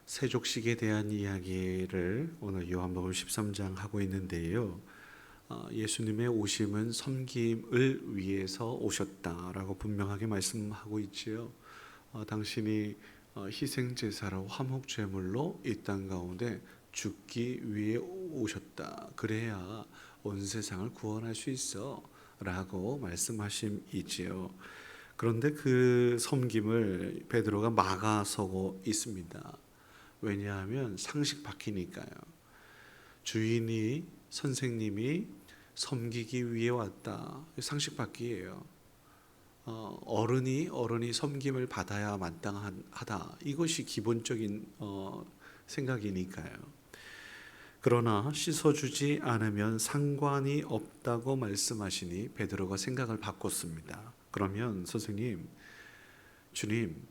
세족식에 대한 이야기를 오늘 요한복음 13장 하고 있는데요. 예수님의 오심은 섬김을 위해서 오셨다라고 분명하게 말씀하고 있지요. 당신이 희생제사로 화목제물로 이 땅 가운데 죽기 위해 오셨다. 그래야 온 세상을 구원할 수 있어 라고 말씀하심이지요. 그런데 그 섬김을 베드로가 막아서고 있습니다. 왜냐하면 상식 바뀌니까요. 주인이 선생님이 섬기기 위해 왔다. 상식 바뀌예요. 어른이 섬김을 받아야 마땅하다. 이것이 기본적인 생각이니까요. 그러나 씻어주지 않으면 상관이 없다고 말씀하시니 베드로가 생각을 바꿨습니다. 그러면 선생님, 주님,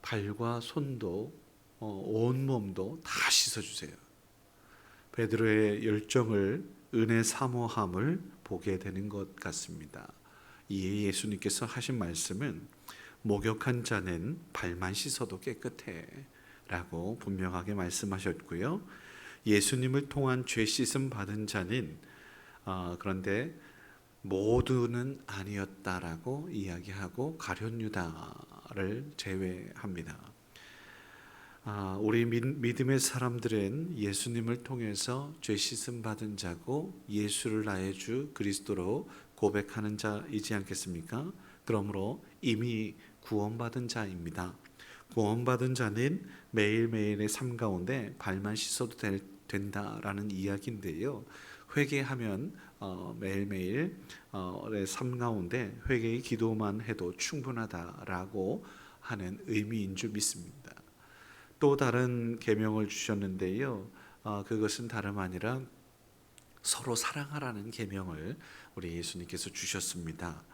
발과 손도 온 몸도 다 씻어주세요. 베드로의 열정을, 은혜 사모함을 보게 되는 것 같습니다. 이에 예수님께서 하신 말씀은 목욕한 자는 발만 씻어도 깨끗해 라고 분명하게 말씀하셨고요. 예수님을 통한 죄 씻음 받은 자는 그런데 모두는 아니었다라고 이야기하고 가룟 유다를 제외합니다. 우리 믿음의 사람들은 예수님을 통해서 죄 씻음 받은 자고 예수를 나의 주 그리스도로 고백하는 자이지 않겠습니까? 그러므로 이미 구원받은 자입니다. 구원받은 자는 매일매일의 삶 가운데 발만 씻어도 된다라는 이야기인데요. 회개하면 매일매일의 삶 가운데 회개의 기도만 해도 충분하다라고 하는 의미인 줄 믿습니다. 또 다른 계명을 주셨는데요. 그것은 다름 아니라 서로 사랑하라는 계명을 우리 예수님께서 주셨습니다.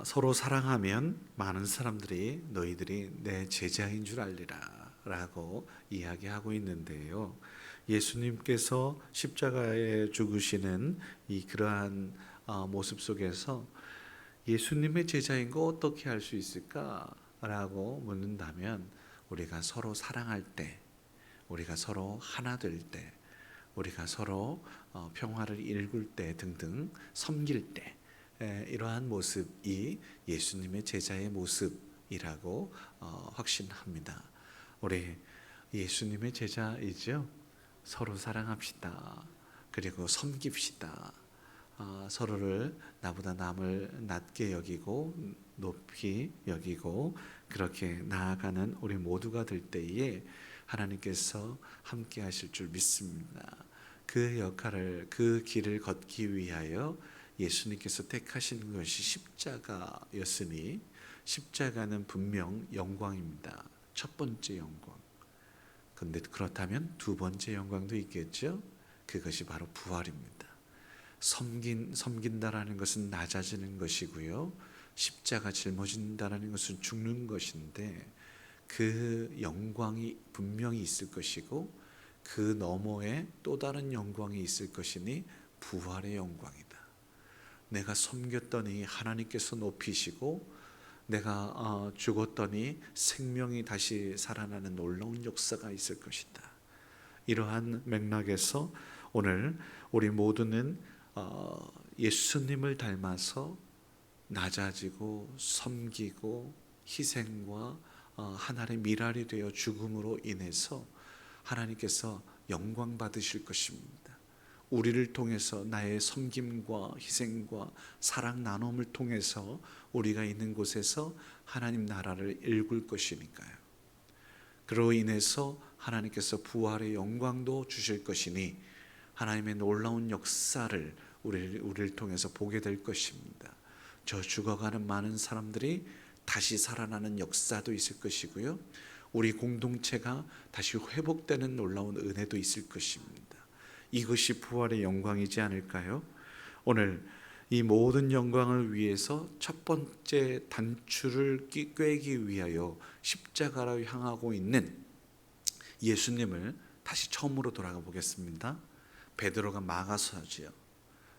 서로 사랑하면 많은 사람들이 너희들이 내 제자인 줄 알리라 라고 이야기하고 있는데요. 예수님께서 십자가에 죽으시는 그러한 모습 속에서 예수님의 제자인 거 어떻게 할 수 있을까라고 묻는다면 우리가 서로 사랑할 때, 우리가 서로 하나 될 때, 우리가 서로 평화를 일굴 때 등등 섬길 때 이러한 모습이 예수님의 제자의 모습이라고 확신합니다. 우리 예수님의 제자이죠. 서로 사랑합시다. 그리고 섬깁시다. 서로를 나보다 남을 낮게 여기고 높이 여기고 그렇게 나아가는 우리 모두가 될 때에 하나님께서 함께 하실 줄 믿습니다. 그 역할을, 그 길을 걷기 위하여 예수님께서 택하신 것이 십자가였으니 십자가는 분명 영광입니다. 첫 번째 영광. 근데 그렇다면 두 번째 영광도 있겠죠? 그것이 바로 부활입니다. 섬긴다라는 것은 낮아지는 것이고요. 십자가 짊어진다라는 것은 죽는 것인데 그 영광이 분명히 있을 것이고 그 너머에 또 다른 영광이 있을 것이니 부활의 영광이다. 내가 섬겼더니 하나님께서 높이시고 내가 죽었더니 생명이 다시 살아나는 놀라운 역사가 있을 것이다. 이러한 맥락에서 오늘 우리 모두는 예수님을 닮아서 낮아지고 섬기고 희생과 하나님의 미랄이 되어 죽음으로 인해서 하나님께서 영광 받으실 것입니다. 우리를 통해서 나의 섬김과 희생과 사랑 나눔을 통해서 우리가 있는 곳에서 하나님 나라를 일굴 것이니까요. 그로 인해서 하나님께서 부활의 영광도 주실 것이니 하나님의 놀라운 역사를 우리를 통해서 보게 될 것입니다. 저 죽어가는 많은 사람들이 다시 살아나는 역사도 있을 것이고요. 우리 공동체가 다시 회복되는 놀라운 은혜도 있을 것입니다. 이것이 부활의 영광이지 않을까요? 오늘 이 모든 영광을 위해서 첫 번째 단추를 꿰기 위하여 십자가로 향하고 있는 예수님을 다시 처음으로 돌아가 보겠습니다. 베드로가 막아서지요.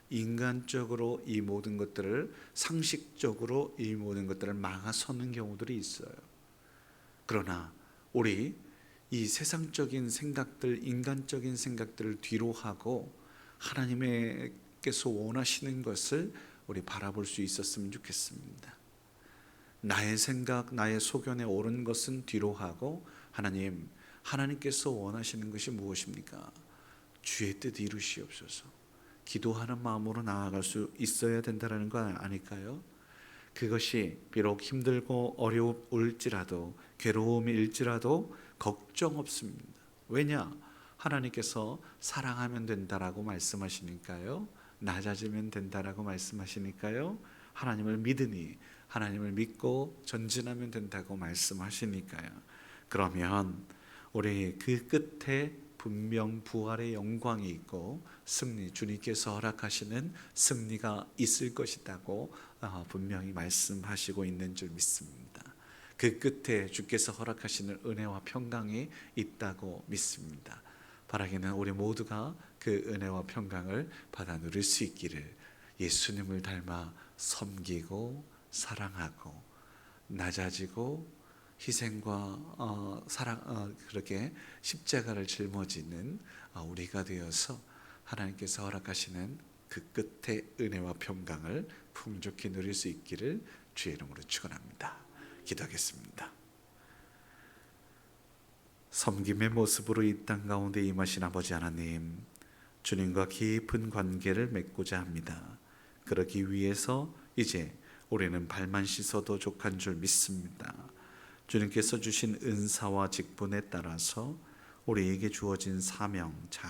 인간적으로 이 모든 것들을, 상식적으로 이 모든 것들을 막아서는 경우들이 있어요. 그러나 우리 이 세상적인 생각들, 인간적인 생각들을 뒤로 하고 하나님께서 원하시는 것을 우리 바라볼 수 있었으면 좋겠습니다. 나의 생각, 나의 소견에 옳은 것은 뒤로 하고 하나님께서 원하시는 것이 무엇입니까? 주의 뜻 이루시옵소서. 기도하는 마음으로 나아갈 수 있어야 된다는 거 아닐까요? 그것이 비록 힘들고 어려울지라도 괴로움일지라도 걱정 없습니다. 왜냐? 하나님께서 사랑하면 된다라고 말씀하시니까요. 낮아지면 된다라고 말씀하시니까요. 하나님을 믿으니 하나님을 믿고 전진하면 된다고 말씀하시니까요. 그러면 우리 그 끝에 분명 부활의 영광이 있고 승리, 주님께서 허락하시는 승리가 있을 것이라고 분명히 말씀하시고 있는 줄 믿습니다. 그 끝에 주께서 허락하시는 은혜와 평강이 있다고 믿습니다. 바라기는 우리 모두가 그 은혜와 평강을 받아 누릴 수 있기를, 예수님을 닮아 섬기고 사랑하고 낮아지고 희생과 사랑, 그렇게 십자가를 짊어지는 우리가 되어서 하나님께서 허락하시는 그 끝의 은혜와 평강을 풍족히 누릴 수 있기를 주의 이름으로 축원합니다. 기도하겠습니다. 섬김의 모습으로 이 땅 가운데 임하신 아버지 하나님, 주님과 깊은 관계를 맺고자 합니다. 그러기 위해서 이제 우리는 발만 씻어도 족한 줄 믿습니다. 주님께서 주신 은사와 직분에 따라서 우리에게 주어진 사명 잘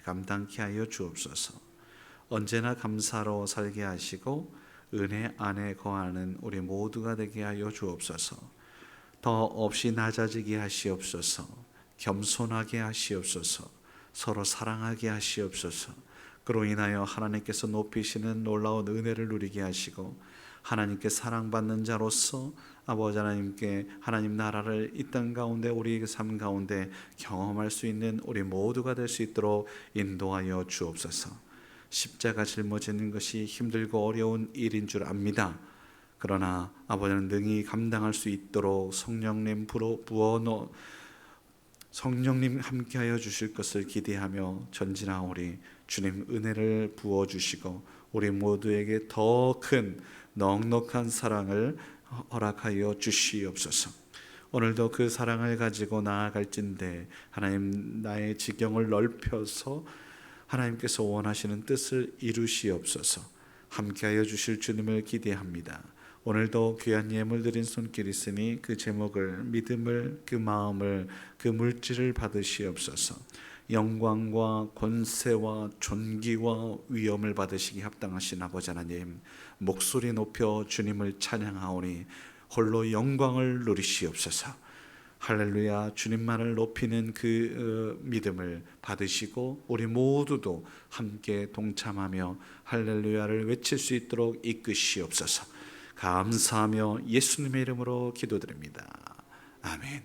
감당케 하여 주옵소서. 언제나 감사로 살게 하시고 은혜 안에 거하는 우리 모두가 되게 하여 주옵소서. 더 없이 낮아지게 하시옵소서. 겸손하게 하시옵소서. 서로 사랑하게 하시옵소서. 그로 인하여 하나님께서 높이시는 놀라운 은혜를 누리게 하시고 하나님께 사랑받는 자로서 아버지 하나님께 하나님 나라를 이 땅 가운데 우리의 삶 가운데 경험할 수 있는 우리 모두가 될 수 있도록 인도하여 주옵소서. 십자가 짊어지는 것이 힘들고 어려운 일인 줄 압니다. 그러나 아버지는 능히 감당할 수 있도록 성령님 성령님 함께하여 주실 것을 기대하며 전진하오리. 주님 은혜를 부어주시고 우리 모두에게 더 큰 넉넉한 사랑을 허락하여 주시옵소서. 오늘도 그 사랑을 가지고 나아갈진대 하나님 나의 지경을 넓혀서 하나님께서 원하시는 뜻을 이루시옵소서. 함께하여 주실 주님을 기대합니다. 오늘도 귀한 예물 드린 손길 있으니 그 제목을, 믿음을, 그 마음을, 그 물질을 받으시옵소서. 영광과 권세와 존귀와 위엄을 받으시기 합당하신 아버지 하나님, 목소리 높여 주님을 찬양하오니 홀로 영광을 누리시옵소서. 할렐루야. 주님만을 높이는 그 믿음을 받으시고 우리 모두도 함께 동참하며 할렐루야를 외칠 수 있도록 이끄시옵소서. 감사하며 예수님의 이름으로 기도드립니다. 아멘.